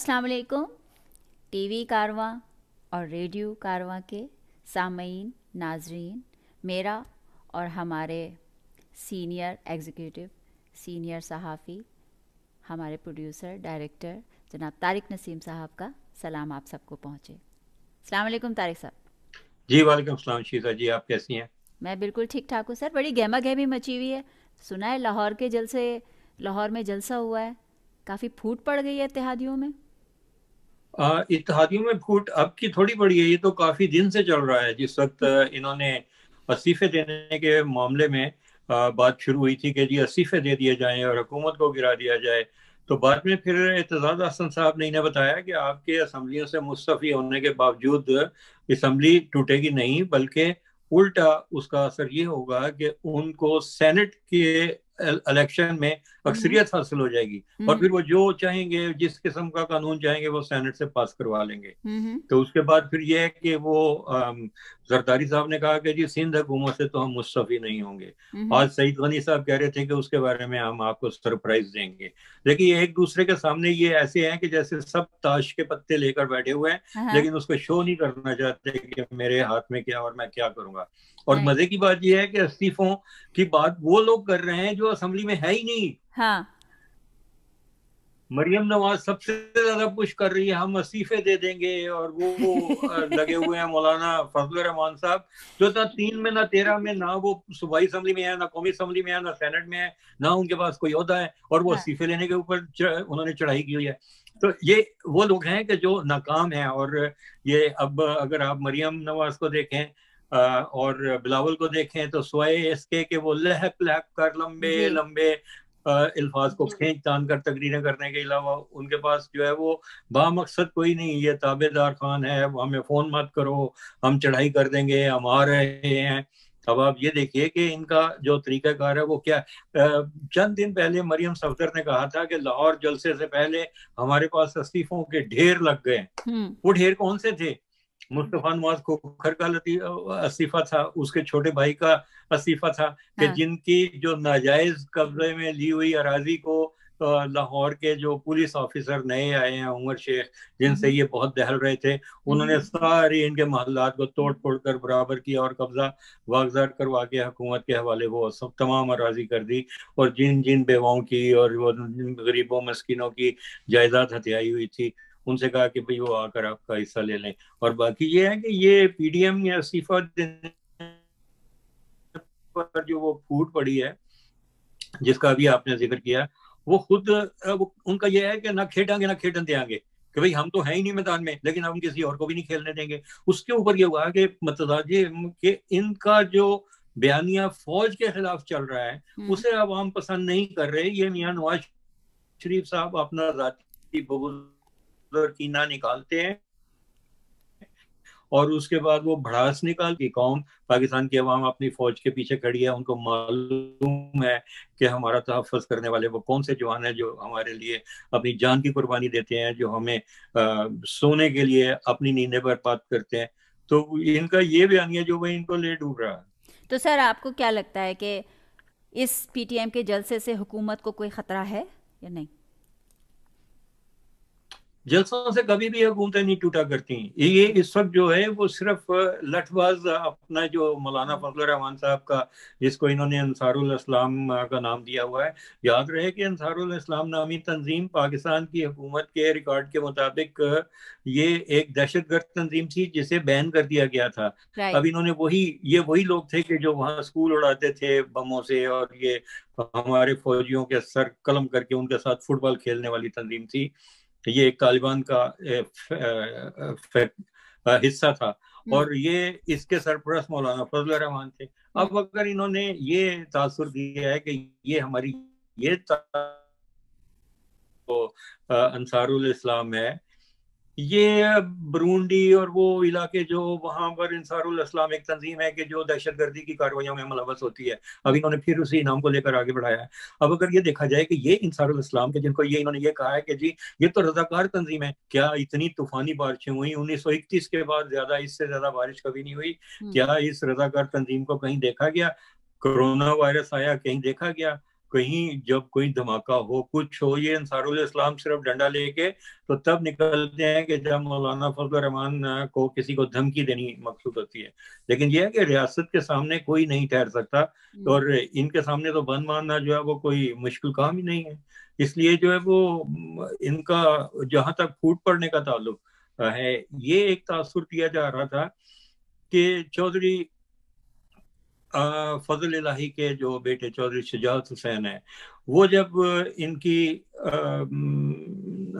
अस्सलाम वालेकुम। टीवी कारवां और रेडियो कारवां के सामईन, नाजरीन, मेरा और हमारे सीनियर एग्जीक्यूटिव, सीनियर सहाफ़ी, हमारे प्रोड्यूसर, डायरेक्टर जनाब तारिक नसीम साहब का सलाम आप सबको पहुँचे। अस्सलाम वालेकुम तारिक साहब। जी वालेकुम सलाम शीजा जी, आप कैसी हैं? मैं बिल्कुल ठीक ठाक हूँ सर। बड़ी गहमा गहमी मची हुई है। सुना है लाहौर के जलसे, लाहौर में जलसा हुआ है, काफ़ी फूट पड़ गई है इत्तेहादियों में। इत्तेहादियों में फूट अब की थोड़ी पड़ी है, ये तो काफी दिन से चल रहा है। जिस वक्त इन्होंने इस्तीफे देने के मामले में बात शुरू हुई थी कि जी इस्तीफे दे दिए जाएं और हुकूमत को गिरा दिया जाए, तो बाद में फिर एतजाज अहसन साहब ने इन्हें बताया कि आपके असम्बलियों से मुस्तफ़ी होने के बावजूद असम्बली टूटेगी नहीं, बल्कि उल्टा उसका असर ये होगा कि उनको सेनेट के इलेक्शन में हम्म। अक्सरियत हासिल हो जाएगी और हम्म। फिर वो जो चाहेंगे, जिस किस्म का कानून चाहेंगे, वो सेनेट से पास करवा लेंगे। हम्म। तो उसके बाद फिर ये है कि वो जरदारी साहब ने कहा कि जी सिंध हुकूमत से तो हम मुस्तफी नहीं होंगे। हम्म। आज सईद गनी साहब कह रहे थे कि उसके बारे में हम आपको सरप्राइज देंगे। लेकिन ये एक दूसरे के सामने ये ऐसे हैं कि जैसे सब ताश के पत्ते लेकर बैठे हुए हैं, हाँ। लेकिन उसको शो नहीं करना चाहते कि मेरे हाथ में क्या और मैं क्या करूंगा। और नहीं। मजे की बात यह है कि इस्तीफों की बात वो लोग कर रहे हैं जो असेंबली में है ही नहीं। हाँ। मरियम नवाज सबसे ज्यादा पुश कर रही है, हम इस्तीफे दे देंगे, और वो लगे हुए हैं मौलाना फजल रहमान साहब, जो ना 3 में ना 13 में, ना वो सूबाई असम्बली में है, ना कौमी असम्बली में है, ना सेनेट में है, ना उनके पास कोई ओहदा है, और वो हाँ। इस्तीफे लेने के ऊपर उन्होंने चढ़ाई की हुई है। तो ये वो लोग हैं कि जो नाकाम हैं। और ये अब अगर आप मरियम नवाज को देखें और बिलावल को देखें, तो सोए इसके कि वो लहक लहक कर लंबे जी। लंबे अल्फाज को खींच तान कर तकरीरें करने के अलावा उनके पास जो है वो बामकसद कोई नहीं। ये ताबेदार खान है, हमें फोन मत करो, हम चढ़ाई कर देंगे, हम आ रहे हैं। अब आप ये देखिए कि इनका जो तरीकाकार है वो क्या। चंद दिन पहले मरियम सफदर ने कहा था कि लाहौर जलसे से पहले हमारे पास इस्तीफों के ढेर लग गए। हम्म। वो ढेर कौन से थे? मुस्तफा नवाज खोखर का इस्तीफा था, उसके छोटे भाई का इस्तीफा था, कि हाँ। जिनकी जो नाजायज कब्जे में ली हुई अराजी को लाहौर के जो पुलिस ऑफिसर नए आए हैं, उमर शेख, जिनसे हम्म। ये बहुत दहल रहे थे, उन्होंने सारी इनके मोहल्लात को तोड़ फोड़ कर बराबर किया और कब्जा वागजार करवा के हुकूमत के हवाले वो सब तमाम अराजी कर दी। और जिन जिन बेवाओं की और वो गरीबों मस्किनों की जायदाद हथियाई हुई थी, उनसे कहा कि भाई वो आकर आपका हिस्सा ले लें। और बाकी ये है कि ये पीडीएम या इस्तीफा देने पर जो वो फूट पड़ी है, जिसका अभी आपने जिक्र किया, वो खुद वो उनका ये है कि ना खेलेंगे ना खेलन देंगे, कि भाई हम तो है ही नहीं मैदान में, लेकिन हम किसी और को भी नहीं खेलने देंगे। उसके ऊपर ये हुआ कि मतलब ये कि इनका जो बयानिया फौज के खिलाफ चल रहा है, हम्म। उसे अवाम पसंद नहीं कर रहे। ये मियां नवाज शरीफ साहब अपना जाती बगुज़ कीना निकालते हैं, और उसके बाद वो भड़ास निकाल की कौम, पाकिस्तान की अवाम अपनी फौज के पीछे खड़ी है। उनको मालूम है कि हमारा तहफ़्फ़ुज़ करने वाले वो कौन से जवान हैं जो हमारे लिए अपनी जान की कुर्बानी देते हैं, जो हमें सोने के लिए अपनी नींदें बर्बाद करते हैं। तो इनका ये बयानिया जो वही इनको ले डूब रहा है। तो सर आपको क्या लगता है कि इस पीटीएम के जलसे से हुकूमत को कोई ख़तरा है या नहीं? जलसों से कभी भी हुकूमतें नहीं टूटा करती। ये इस वक्त जो है वो सिर्फ लठबाज अपना जो मौलाना फजल रहमान साहब का, जिसको इन्होंने अंसारुल इस्लाम का नाम दिया हुआ है। याद रहे कि अंसारुल इस्लाम नामी तंजीम पाकिस्तान की हुकूमत के रिकॉर्ड के मुताबिक ये एक दहशतगर्द तंजीम थी जिसे बैन कर दिया गया था। राइट। अब इन्होंने ये वही लोग थे कि जो वहाँ स्कूल उड़ाते थे बमों से, और ये हमारे फौजियों के सर कलम करके उनके साथ फुटबॉल खेलने वाली तंजीम थी। ये एक तालिबान का हिस्सा था, हम्म। और ये इसके सरपरस्त मौलाना फजल रहमान थे। हम्म। अब अगर इन्होंने ये तासुर दिया है कि ये हमारी ये तो अंसारुल इस्लाम है, ये बरूंडी और वो इलाके जो वहां पर इंसारुल इस्लाम एक तंजीम है कि जो दहशतगर्दी की कार्रवाइयों में मुलव्वस होती है, अब इन्होंने फिर उसी नाम को लेकर आगे बढ़ाया है। अब अगर ये देखा जाए कि ये इंसारुल इस्लाम के, जिनको ये इन्होंने ये कहा है कि जी ये तो रजाकार तंजीम है, क्या इतनी तूफानी बारिशें हुई 1931 के बाद? ज्यादा, इससे ज्यादा बारिश कभी नहीं हुई। हम्म। क्या इस रजाकार तंजीम को कहीं देखा गया? कोरोना वायरस आया, कहीं देखा गया? कहीं जब कोई धमाका हो, कुछ हो, ये अंसारुल इस्लाम सिर्फ डंडा लेके तो तब निकलते हैं कि जब मौलाना फजल रहमान को किसी को धमकी देनी मकसूद होती है। लेकिन यह है कि रियासत के सामने कोई नहीं ठहर सकता, और इनके सामने तो बंद मारना जो है वो कोई मुश्किल काम ही नहीं है। इसलिए जो है वो इनका जहां तक फूट पड़ने का ताल्लुक है, ये एक तासुर दिया जा रहा था कि चौधरी फजल इलाही के जो बेटे चौधरी शुजात हुसैन है, वो जब इनकी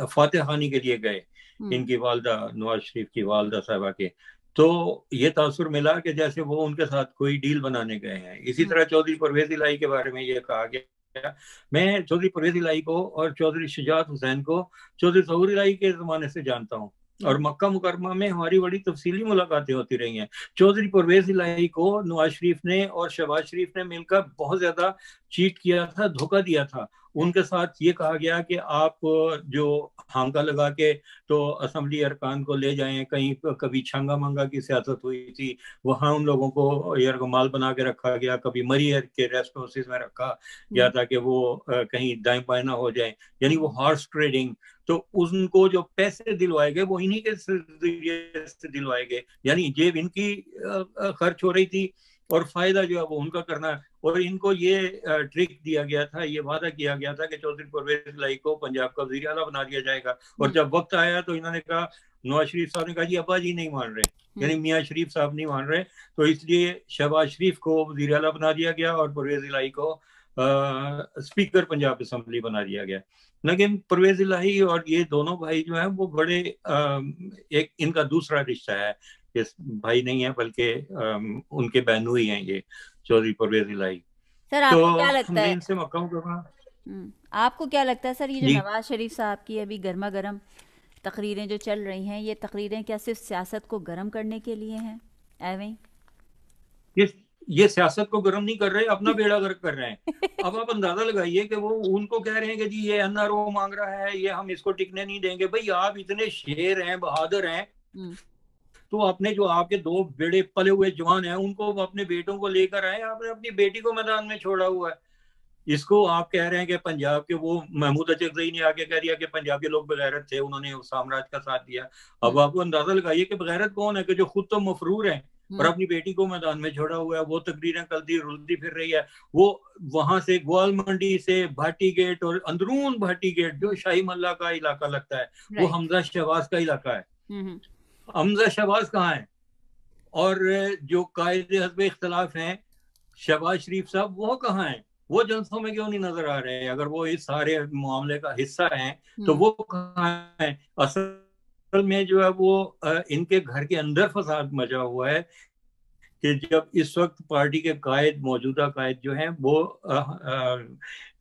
फातह खानी के लिए गए, इनकी वालदा नवाज शरीफ की वालदा साहबा के, तो ये तासुर मिला कि जैसे वो उनके साथ कोई डील बनाने गए हैं। इसी तरह चौधरी परवेज इलाही के बारे में ये कहा गया। मैं चौधरी परवेज इलाही को और चौधरी शुजात हुसैन को चौधरी जहूर इलाही के जमाने से जानता हूँ, और मक्का मुकरमा में हमारी बड़ी तफसीली मुलाकातें होती रही हैं। चौधरी परवेज इलाही को नवाज शरीफ ने और शहबाज शरीफ ने मिलकर बहुत ज्यादा चीट किया था, धोखा दिया था। उनके साथ ये कहा गया कि आप जो हांका लगा के तो असम्बली अरकान को ले जाएं, कहीं कभी छंगा मंगा की सियासत हुई थी, वहां उन लोगों को यरगमाल बना के रखा गया, कभी मरियर के रेस्ट हाउसेस में रखा गया ताकि वो कहीं दाएं बाएं ना हो जाए, यानी वो हॉर्स ट्रेडिंग। तो उनको जो पैसे दिलवाए गए वो इन्हीं के जरिए से दिलवाए गए, यानी जेब इनकी खर्च हो रही थी और फायदा जो है वो उनका करना। और इनको ये ट्रिक दिया गया था, ये वादा किया गया था कि चौधरी परवेज इलाही को पंजाब का वज़ीर आला बना दिया जाएगा। और जब वक्त आया तो इन्होंने कहा, नवाज शरीफ साहब ने कहा जी अब्बा जी नहीं मान रहे, यानी मियाँ शरीफ साहब नहीं मान रहे, तो इसलिए शहबाज शरीफ को वज़ीर आला बना दिया गया और परवेज इलाही को स्पीकर पंजाब असम्बली बना दिया गया। लेकिन परवेज इलाही और ये दोनों भाई जो हैं वो बड़े एक इनका दूसरा रिश्ता है, इस भाई नहीं है बल्कि उनके बहनोई ही हैं ये चौधरी परवेज इलाही। सर तो आपको क्या लगता हमने है, इनसे मक्का मुकर्रमा। आपको क्या लगता है सर, ये जो जी, नवाज शरीफ साहब की अभी गर्मा गर्म तकरीरें जो चल रही हैं, ये तकरीरें क्या सिर्फ सियासत को गर्म करने के लिए हैं? एवें ये ये सियासत को गर्म नहीं कर रहे, अपना बेड़ा गर्क कर रहे हैं। अब आप अंदाजा लगाइए कि वो उनको कह रहे हैं कि जी ये एनआरओ मांग रहा है, ये हम इसको टिकने नहीं देंगे। भाई आप इतने शेर हैं, बहादुर हैं, तो अपने जो आपके दो बेड़े पले हुए जवान हैं उनको अपने बेटों को लेकर आए। आपने अपनी बेटी को मैदान में छोड़ा हुआ है। इसको आप कह रहे हैं कि पंजाब के वो महमूद अचकजई ने आके कह दिया कि पंजाब के लोग बगैरत थे, उन्होंने उस साम्राज्य का साथ दिया। अब आपको अंदाजा लगाइए कि बगैरत कौन है कि जो खुद तो मफरूर है और अपनी बेटी को मैदान में छोड़ा हुआ है। वो तकरीरें कलती रुलती फिर रही है। वो वहां से ग्वाल मंडी से भाटी गेट और अंदरून भाटी गेट जो शाही मल्ला का इलाका लगता है, वो हमजा शहबाज का इलाका है। हमजा शहबाज कहाँ है? और जो कायदे हस्ब इख्तलाफ हैं शहबाज शरीफ साहब, वो कहाँ हैं? वो जलसों में क्यों नहीं नजर आ रहे हैं? अगर वो इस सारे मामले का हिस्सा हैं तो वो कहाँ हैं? असल में जो है वो इनके घर के अंदर फसाद मचा हुआ है कि जब इस वक्त पार्टी के कायद, मौजूदा कायद जो हैं वो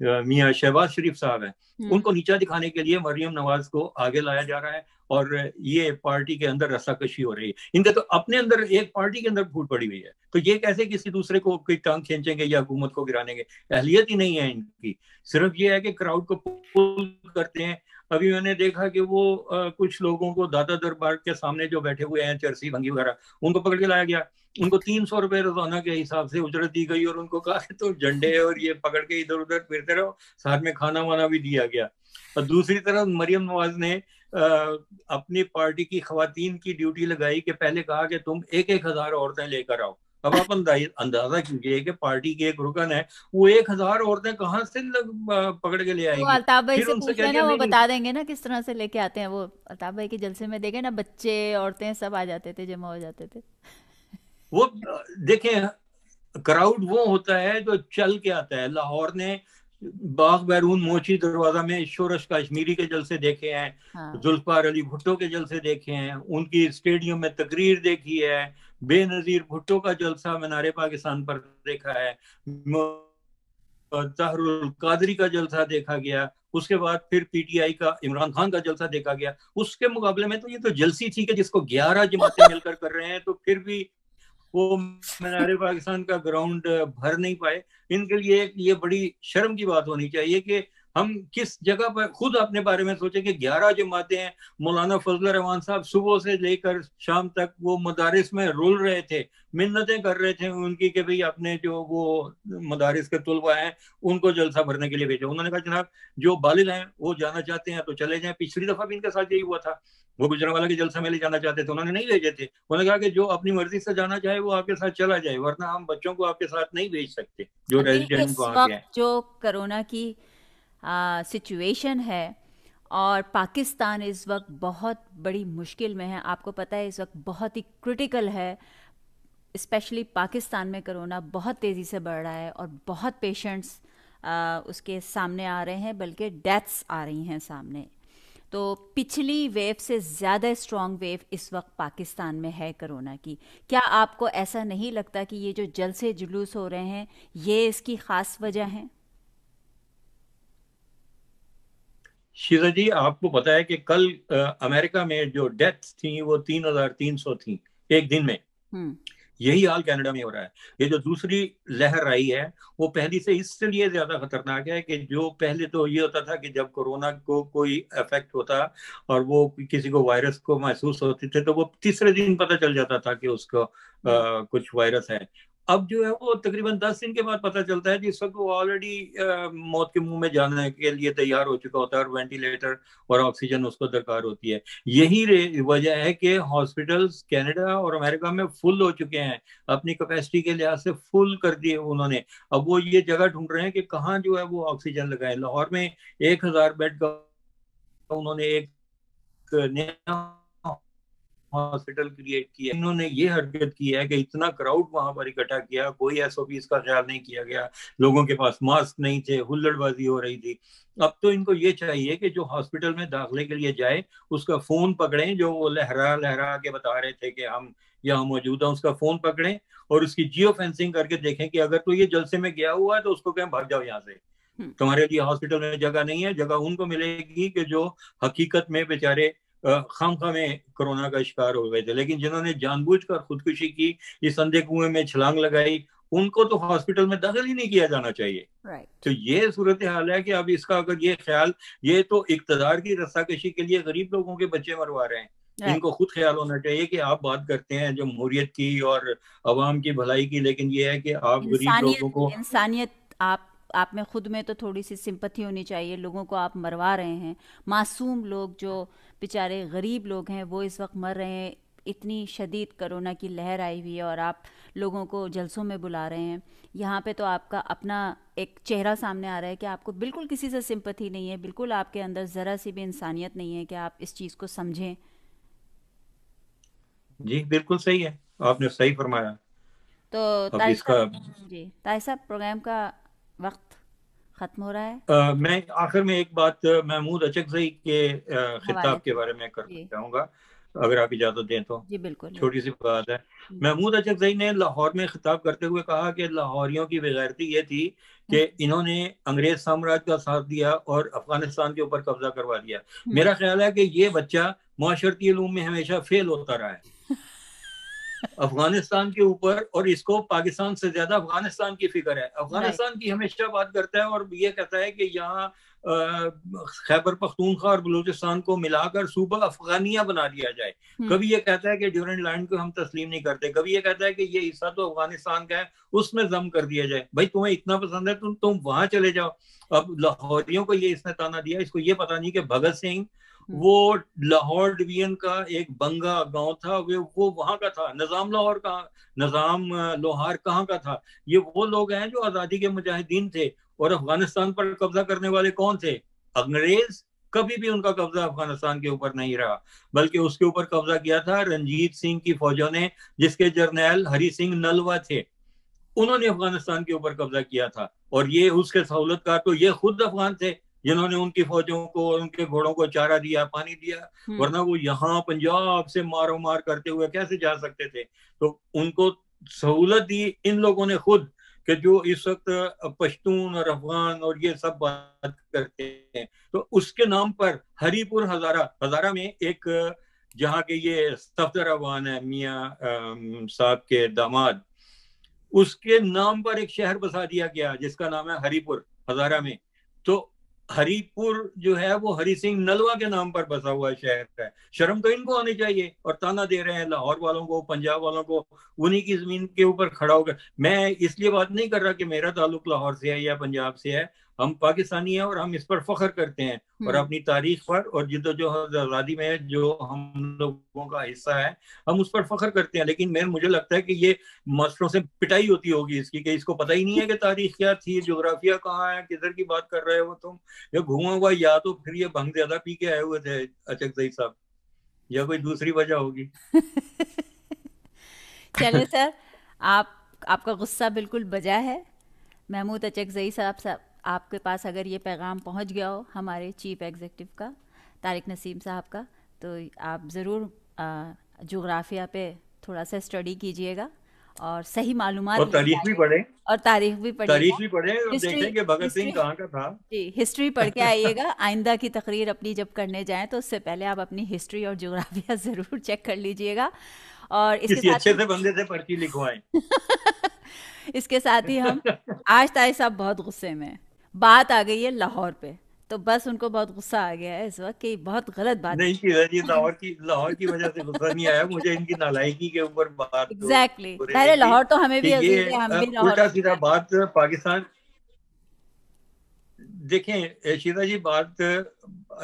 मियाँ शहबाज शरीफ साहब हैं, उनको नीचा दिखाने के लिए मरियम नवाज को आगे लाया जा रहा है और ये पार्टी के अंदर रस्साकशी हो रही है। इनके तो अपने अंदर एक पार्टी के अंदर फूट पड़ी हुई है, तो ये कैसे किसी दूसरे को कोई टांग खींचेंगे या हुकूमत को गिरानेंगे? अहलियत ही नहीं है इनकी। सिर्फ ये है कि क्राउड को पुल करते हैं। अभी मैंने देखा कि वो कुछ लोगों को दादा दरबार के सामने जो बैठे हुए हैं चरसी भंगी वगैरह, उनको पकड़ के लाया गया। उनको 300 रुपए रोजाना के हिसाब से उजरत दी गई और उनको कहा कि तुम झंडे और ये पकड़ के इधर उधर फिरते रहो, साथ में खाना वाना भी दिया गया। और दूसरी तरफ मरियम नवाज ने अपनी पार्टी की खवातीन की ड्यूटी लगाई कि पहले कहा कि तुम 1,000 औरतें लेकर आओ। अब आप अंदाजा कीजिए कि पार्टी की एक रुकन है, वो 1,000 औरतें कहाँ से पकड़ के ले वो आएगी? अल्ताफ भाई फिर से उनसे पूछ कह दिया लेना, वो नहीं। बता देंगे ना किस तरह से लेके आते हैं। वो अल्ताफ भाई के जलसे में देखे ना, बच्चे औरतें सब आ जाते थे, जमा हो जाते थे। वो देखें, क्राउड वो होता है जो चल के आता है। लाहौर ने बाग बैरून मोची दरवाजा में शोरश कश्मीरी के जलसे देखे हैं, जुल्फकार अली भुट्टो के जलसे देखे हैं, उनकी स्टेडियम में तकरीर देखी है, बेनजीर भुट्टो का जलसा मीनारे पाकिस्तान पर देखा है, जहरुल कादरी का जलसा देखा गया, उसके बाद फिर पीटीआई का इमरान खान का जलसा देखा गया। उसके मुकाबले में तो ये तो जलसी थी कि जिसको 11 जमातें मिलकर कर रहे हैं, तो फिर भी वो मीनारे पाकिस्तान का ग्राउंड भर नहीं पाए। इनके लिए ये बड़ी शर्म की बात होनी चाहिए कि हम किस जगह पर खुद अपने बारे में सोचे कि 11 जमातें हैं, मौलाना फजल रहमान साहब सुबह से लेकर शाम तक वो मदारिस में रुल रहे थे, मिन्नतें कर रहे थे उनकी कि भाई अपने जो वो मदारिस के तुलबा हैं उनको जलसा भरने के लिए भेजो। उन्होंने कहा जनाब जो बालिग हैं वो जाना चाहते हैं तो चले जाएं। पिछली दफा भी इनके साथ यही हुआ था, वो गुजरांवाला के जलसा में ले जाना चाहते थे, उन्होंने नहीं भेजे थे। उन्होंने कहा कि जो अपनी मर्जी से जाना चाहे वो आपके साथ चला जाए, वरना हम बच्चों को आपके साथ नहीं भेज सकते जो अभी रेजिडेंट इस वहाँ के हैं। वक्त जो कोरोना की सिचुएशन है और पाकिस्तान इस वक्त बहुत बड़ी मुश्किल में है, आपको पता है इस वक्त बहुत ही क्रिटिकल है। स्पेशली पाकिस्तान में कोरोना बहुत तेज़ी से बढ़ रहा है और बहुत पेशेंट्स उसके सामने आ रहे हैं, बल्कि डेथ्स आ रही हैं सामने। तो पिछली वेव से ज़्यादा स्ट्रॉन्ग वेव इस वक्त पाकिस्तान में है कोरोना की। क्या आपको ऐसा नहीं लगता कि ये जो जलसे जुलूस हो रहे हैं ये इसकी ख़ास वजह है? शीजा जी आपको पता है कि कल अमेरिका में जो डेथ्स थी वो 3,300 थी एक दिन में। यही हाल कनाडा में हो रहा है। ये जो दूसरी लहर आई है वो पहली से इसलिए ज्यादा खतरनाक है कि जो पहले तो ये होता था कि जब कोरोना को कोई इफेक्ट होता और वो किसी को वायरस को महसूस होते थे तो वो तीसरे दिन पता चल जाता था कि उसको कुछ वायरस है। अब जो है वो तकरीबन 10 दिन के बाद पता चलता है, जिस वक्त वो ऑलरेडी मौत के मुंह में जाने के लिए तैयार हो चुका होता है और वेंटिलेटर और ऑक्सीजन उसको दरकार होती है। यही वजह है कि हॉस्पिटल्स कनाडा और अमेरिका में फुल हो चुके हैं, अपनी कैपेसिटी के लिहाज से फुल कर दिए उन्होंने। अब वो ये जगह ढूंढ रहे हैं कि कहाँ जो है वो ऑक्सीजन लगाए। लाहौर में 1,000 बेड का उन्होंने एक नया हॉस्पिटल क्रिएट किया। इन्होंने ये हरकत की है कि इतना क्राउड वहां पर इकट्ठा किया, कोई एसओपी का ख्याल नहीं किया गया, लोगों के पास मास्क नहीं थे, हुल्लड़बाजी हो रही थी। अब तो इनको ये चाहिए कि जो हॉस्पिटल में दाखिले के लिए जाए उसका फोन पकड़ें, जो वो लहरा लहरा के बता रहे थे कि हम यहाँ मौजूद हैं, उसका फोन पकड़ें और उसकी जियो फेंसिंग करके देखें कि अगर तो ये जलसे में गया हुआ है तो उसको कहें भाग जाओ यहाँ से, तुम्हारे लिए हॉस्पिटल में जगह नहीं है। जगह उनको मिलेगी कि जो हकीकत में बेचारे खामखा में कोरोना का शिकार हो गए थे, लेकिन जिन्होंने जानबूझकर खुदकुशी की, इस अंधे कुएं में छलांग लगाई, उनको तो हॉस्पिटल में दाखिल ही नहीं किया जाना चाहिए। तो ये सूरत हाल है कि अब इसका अगर ये ख्याल, ये तो इक्तदार की रस्साकशी के लिए गरीब लोगों के बच्चे मरवा रहे हैं, इनको खुद ख्याल होना चाहिए कि आप बात करते हैं जमहूरियत की और अवाम की भलाई की, लेकिन ये है कि आप गरीब लोगों को इंसानियत आप में खुद में तो थोड़ी सी सिंपथी होनी चाहिए। लोगों को आप मरवा रहे हैं, मासूम लोग जो बेचारे गरीब लोग हैं वो इस वक्त मर रहे हैं। इतनी शदीद कोरोना की लहर आई हुई है और आप लोगों को जलसों में बुला रहे हैं। यहाँ पे तो आपका अपना एक चेहरा सामने आ रहा है कि आपको बिल्कुल किसी से सिंपथी नहीं है, बिल्कुल आपके अंदर ज़रा सी भी इंसानियत नहीं है कि आप इस चीज़ को समझें। जी बिल्कुल सही है, आपने सही फरमाया। तो अब इसका जी ताई साहब, प्रोग्राम का वक्त ख़त्म हो रहा है। मैं आखिर में एक बात महमूद अचकज़ई के हवाले खिताब के से बारे में करना जी चाहूँगा, अगर आप इजाज़त दें तो। जी बिल्कुल छोटी बिल्कुल। सी बात है। महमूद अचकज़ई ने लाहौर में खिताब करते हुए कहा कि लाहौरियों की बेगैरती ये थी कि इन्होंने अंग्रेज साम्राज्य का साथ दिया और अफगानिस्तान के ऊपर कब्जा करवा दिया। मेरा ख्याल है कि ये बच्चा माशरती इल्म में हमेशा फेल होता रहा है अफगानिस्तान के ऊपर, और इसको पाकिस्तान से ज्यादा अफगानिस्तान की फिक्र है। अफगानिस्तान की हमेशा बात करता है और ये कहता है कि यहाँ खैबर पख्तूनख्वा और बलूचिस्तान को मिलाकर सूबा अफगानिया बना दिया जाए। कभी ये कहता है कि ड्यूरेंट लैंड को हम तस्लीम नहीं करते, कभी ये कहता है कि ये हिस्सा तो अफगानिस्तान का है उसमें जम कर दिया जाए। भाई तुम्हें इतना पसंद है तुम वहां चले जाओ। अब लाहौरियों को ये इसने ताना दिया, इसको ये पता नहीं कि भगत सिंह वो लाहौर डिवीजन का एक बंगा गांव था, वो वहां का था। निजाम लाहौर का, निजाम लोहार कहाँ का था? ये वो लोग हैं जो आजादी के मुजाहिदीन थे। और अफगानिस्तान पर कब्जा करने वाले कौन थे? अंग्रेज। कभी भी उनका कब्जा अफगानिस्तान के ऊपर नहीं रहा, बल्कि उसके ऊपर कब्जा किया था रंजीत सिंह की फौजों ने, जिसके जर्नैल हरि सिंह नलवा थे। उन्होंने अफगानिस्तान के ऊपर कब्जा किया था। और ये उसके सहूलतकार तो ये खुद अफगान थे जिन्होंने उनकी फौजों को और उनके घोड़ों को चारा दिया, पानी दिया, वरना वो यहाँ पंजाब से मारो मार करते हुए कैसे जा सकते थे? तो उनको सहूलत दी इन लोगों ने खुद, कि जो इस वक्त पश्तून और अफगान और ये सब बात करते हैं। तो उसके नाम पर हरीपुर हजारा, हजारा में एक जहाँ के ये सफदर अफगान है मियाँ साहब के दामाद, उसके नाम पर एक शहर बसा दिया गया जिसका नाम है हरीपुर हजारा में। तो हरिपुर जो है वो हरि सिंह नलवा के नाम पर बसा हुआ शहर है। शर्म तो इनको आनी चाहिए, और ताना दे रहे हैं लाहौर वालों को, पंजाब वालों को, उन्हीं की जमीन के ऊपर खड़ा होकर। मैं इसलिए बात नहीं कर रहा कि मेरा ताल्लुक लाहौर से है या पंजाब से है, हम पाकिस्तानी हैं और हम इस पर फख्र करते हैं, और हम्म। अपनी तारीख पर और जिद्दोजहद आज़ादी में जो हम लोगों का हिस्सा है हम उस पर फख्र करते हैं। लेकिन मैं मुझे लगता है कि ये मास्टरों से पिटाई होती होगी इसकी, कि इसको पता ही नहीं है कि तारीख क्या थी, ज्योग्राफिया कहाँ है, किधर की बात कर रहे हो तुम, या घुमा हुआ, या तो फिर ये भंग ज्यादा पी के आए हुए थे अचकजई साहब, या कोई दूसरी वजह होगी। चलिए सर, आप आपका गुस्सा बिल्कुल बजा है। महमूद अचकज़ई साहब, आपके पास अगर ये पैगाम पहुंच गया हो हमारे चीफ एग्जीक्यूटिव का, तारिक नसीम साहब का, तो आप ज़रूर जोग्राफिया पे थोड़ा सा स्टडी कीजिएगा और सही मालूमात और लेके तारीख भी आइएगा। पढ़े, और तारीख भी तारीख पढ़िएगा। भी पढ़े और हिस्ट्री देखें कि भगत सिंह हिस्ट्री कहाँ का था। जी, हिस्ट्री पढ़ के आइएगा। आइंदा की तकरीर अपनी जब करने जाएं तो उससे पहले आप अपनी हिस्ट्री और जोग्राफिया ज़रूर चेक कर लीजिएगा। और इसके किसी साथ अच्छे ही से बंदे से पर्ची लिखवाएं। इसके साथ ही हम, आज ताई साहब बहुत गुस्से में हैं। बात आ गई है लाहौर पे, तो बस उनको बहुत गुस्सा आ गया है इस वक्त कि बहुत गलत बात नहीं की। शिवा जी, लाहौर की वजह से गुस्सा नहीं आया मुझे, इनकी नालायकी के ऊपर बात एग्जैक्टली हो रही पहले थी लाहौर तो हमें कि भी ये अजीज है, हम भी लाहौर उल्टा में सीधा हैं। बात पाकिस्तान। देखें शीला जी, बात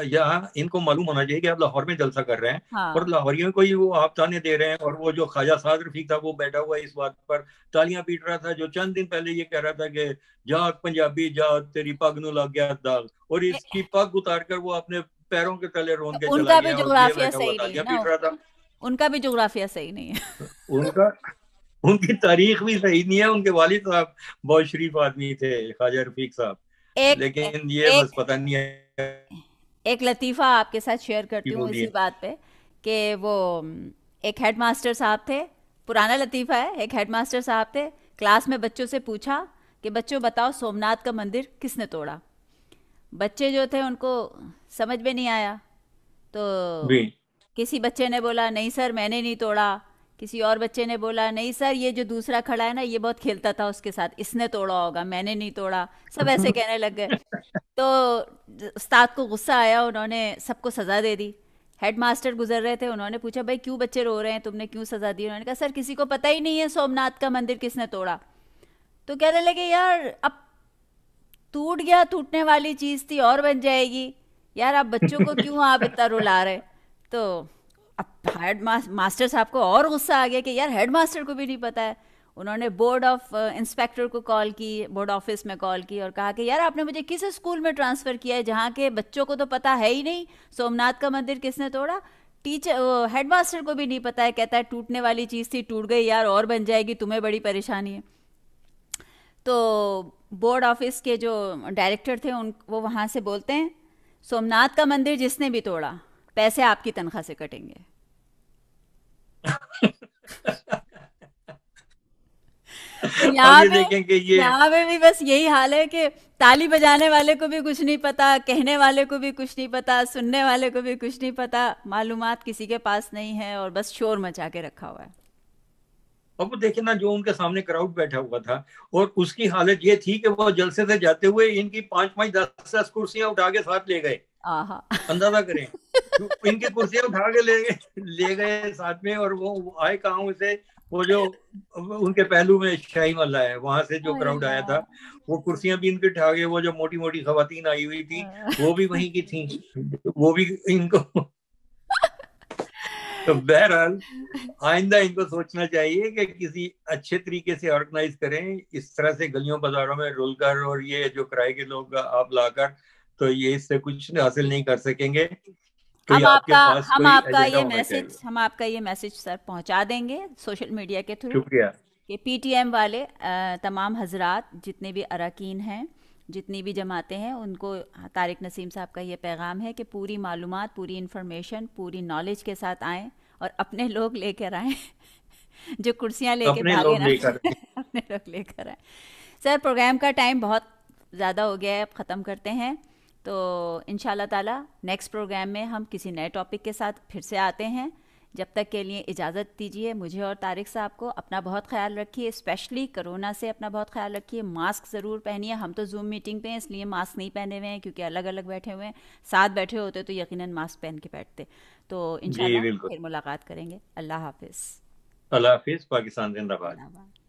यहाँ इनको मालूम होना चाहिए कि आप लाहौर में जलसा कर रहे हैं, और हाँ। लाहौरियों को ही वो आप ताने दे रहे हैं, और वो जो ख्वाजा साद रफीक था वो बैठा हुआ इस बात पर तालियां पीट रहा था, जो चंद दिन पहले ये कह रहा था कि जाग पंजाबी जाग तेरी पग नु लग गया दाग, और ए- इसकी पग उतार कर वो अपने पैरों के तले रोन के तो चला उनका भी गया, और ये जोग्राफिया बैठा हुआ सही नहीं है तालियां ना, पीट रहा था। उनका भी जोग्राफिया सही नहीं है। उनका उनकी तारीख भी सही नहीं है। उनके वालिद साहब बहुत शरीफ आदमी थे, ख्वाजा रफीक साहब, एक लेकिन ये एक बस पता नहीं है एक लतीफ़ा आपके साथ शेयर की करती हूँ बोली इसी है। बात पे, कि वो एक हेडमास्टर साहब थे। पुराना लतीफ़ा है। एक हेडमास्टर साहब थे, क्लास में बच्चों से पूछा कि बच्चों बताओ सोमनाथ का मंदिर किसने तोड़ा। बच्चे जो थे उनको समझ में नहीं आया, तो जी। किसी बच्चे ने बोला नहीं सर मैंने नहीं तोड़ा। किसी और बच्चे ने बोला नहीं सर ये जो दूसरा खड़ा है ना ये बहुत खेलता था उसके साथ, इसने तोड़ा होगा, मैंने नहीं तोड़ा। सब ऐसे कहने लग गए। तो उस्ताद को गुस्सा आया, उन्होंने सबको सज़ा दे दी। हेडमास्टर गुजर रहे थे, उन्होंने पूछा भाई क्यों बच्चे रो रहे हैं, तुमने क्यों सज़ा दी? उन्होंने कहा सर किसी को पता ही नहीं है सोमनाथ का मंदिर किसने तोड़ा। तो कहने लगे यार अब टूट गया, टूटने वाली चीज़ थी और बन जाएगी, यार आप बच्चों को क्यों आप इतना रुला रहे? तो अब मास्टर साहब को और गुस्सा आ गया कि यार हेड मास्टर को भी नहीं पता है। उन्होंने बोर्ड ऑफ इंस्पेक्टर को कॉल की, बोर्ड ऑफिस में कॉल की और कहा कि यार आपने मुझे किस स्कूल में ट्रांसफ़र किया है जहाँ के बच्चों को तो पता है ही नहीं सोमनाथ का मंदिर किसने तोड़ा। टीचर हेड मास्टर को भी नहीं पता है, कहता है टूटने वाली चीज़ थी, टूट गई यार और बन जाएगी, तुम्हें बड़ी परेशानी है। तो बोर्ड ऑफिस के जो डायरेक्टर थे उन वो वहाँ से बोलते हैं सोमनाथ का मंदिर जिसने भी तोड़ा पैसे आपकी तनख्वाह से कटेंगे। तो अब ये देखें कि ये यहाँ पे भी बस यही हाल है कि ताली बजाने वाले को भी कुछ नहीं पता, कहने वाले को भी कुछ नहीं पता, सुनने वाले को भी कुछ नहीं पता, मालूमात किसी के पास नहीं है और बस शोर मचा के रखा हुआ है। अब वो देखे ना, जो उनके सामने क्राउड बैठा हुआ था और उसकी हालत ये थी कि वो जलसे से जाते हुए इनकी 5-5 10-10 कुर्सियां उठा के साथ ले गए। आहा। अंदाजा करें, तो इनकी कुर्सियां उठा के ले गए साथ में, और वो आए कहाँ से, वो जो उनके पहलू में शाही महल है वहां से जो अरे क्राउड आया था, यार। वो कुर्सियां भी इनके उठा गए। वो जो मोटी मोटी खवातीन आई हुई थी वो भी वहीं की थी, वो भी इनको। तो बहरहाल आइंदा इनको सोचना चाहिए कि किसी अच्छे तरीके से ऑर्गेनाइज करें, इस तरह से गलियों बाजारों में रुलकर और ये जो किराए के लोग आप लाकर, तो ये इससे कुछ हासिल नहीं कर सकेंगे। कोई आपके पास कोई एजेंडा होना चाहिए। हम आपका ये मैसेज सर पहुंचा देंगे सोशल मीडिया के थ्रू शुक्रिया। कि पीटीएम वाले तमाम हजरात जितने भी अरकान हैं, जितनी भी जमातें हैं, उनको तारिक नसीम साहब का ये पैगाम है कि पूरी मालूमात, पूरी इन्फॉर्मेशन, पूरी नॉलेज के साथ आएँ और अपने लोग लेकर आएँ। जो कुर्सियाँ लेके अपने भागे लोग ना। लेकर अपने लोग लेकर आए। सर प्रोग्राम का टाइम बहुत ज़्यादा हो गया है, अब ख़त्म करते हैं। तो इंशाल्लाह ताला नेक्स्ट प्रोग्राम में हम किसी नए टॉपिक के साथ फिर से आते हैं। जब तक के लिए इजाज़त दीजिए मुझे और तारिक साहब को। अपना बहुत ख्याल रखिए, स्पेशली कोरोना से अपना बहुत ख्याल रखिए। मास्क ज़रूर पहनिए। हम तो जूम मीटिंग पे हैं इसलिए मास्क नहीं पहने हुए हैं, क्योंकि अलग अलग बैठे हुए हैं। साथ बैठे होते तो यकीनन मास्क पहन के बैठते। तो जी इंशाल्लाह बिल्कुल। फिर मुलाकात करेंगे। अल्लाह हाफिज़। अल्लाह हाफिज। पाकिस्तान जिंदाबाद। जिंदाबाद।